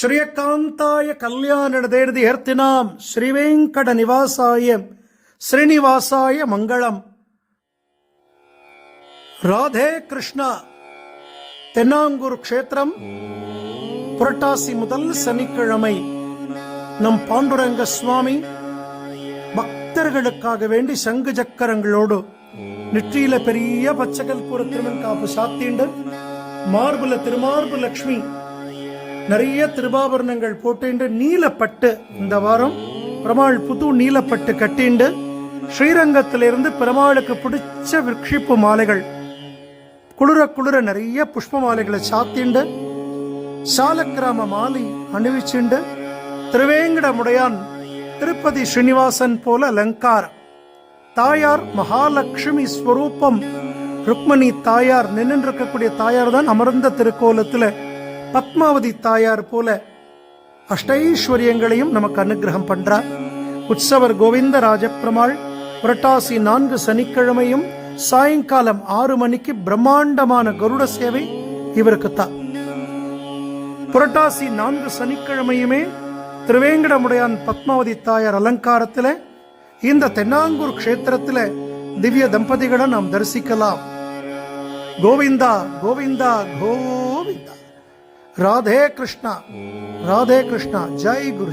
ಶ್ರೀಯಕಾಂತಾಯ ಕಲ್ಯಾಣದೇರ್ದಿ ಹೇರ್ತಿನಾಂ ಶ್ರೀವೆಂಕಟ ನಿವಾಸಾಯ ஸ்ரீனிவாசாய மங்களம். ராதே கிருஷ்ணா. தென்னாங்கூர் க்ஷேத்திரம் புரட்டாசி முதல் சனிக்கிழமை நம் பாண்டுரங்க சுவாமி பக்தர்களுக்காக வேண்டி சங்கு சக்கரங்களோடு நெற்றியில பெரிய பச்சைக்கல் கூற திருமண் காப்பு சாத்திண்டு மார்புல திருமார்பு லட்சுமி நிறைய திருபாபரணங்கள் போட்டு நீலப்பட்டு இந்த வாரம் பெருமாள் புது நீலப்பட்டு கட்டிண்டு ஸ்ரீரங்கத்திலிருந்து பெருமாளுக்கு பிடிச்ச விரக்ஷிப்பு மாலைகள் குளிர குளிர நிறைய புஷ்ப மாலைகளை சாத்திண்டு சாலக்கிராம மாலை அணிவிச்சுண்டு திருவேங்கடமுடையான் திருப்பதி ஸ்ரீனிவாசன் போல அலங்காரம். தாயார் மகாலட்சுமி ஸ்வரூபம் ருக்மணி தாயார் நின்றிருக்கக்கூடிய தாயார் தான் அமர்ந்த திருக்கோலத்துல பத்மாவதி தாயார் போல அஷ்டைஸ்வரியங்களையும் நமக்கு அனுகிரகம் பண்றார். உற்சவர் கோவிந்த ராஜப்பெருமாள் புரட்டாசி 4 சனிக்கிழமையும் சாயங்காலம் 6 மணிக்கு பிரம்மாண்டமான கருட சேவை இவருக்குத்தான். புரட்டாசி 4 சனிக்கிழமையுமே திருவேங்கடமுடையான் பத்மாவதி தாயார் அலங்காரத்துல இந்த தென்னாங்கூர் க்ஷேத்திரத்துல திவ்ய தம்பதிகளை நாம் தரிசிக்கலாம். கோவிந்தா கோவிந்தா கோவிந்தா. ராதே கிருஷ்ணா ராதே கிருஷ்ணா. ஜெய் குரு.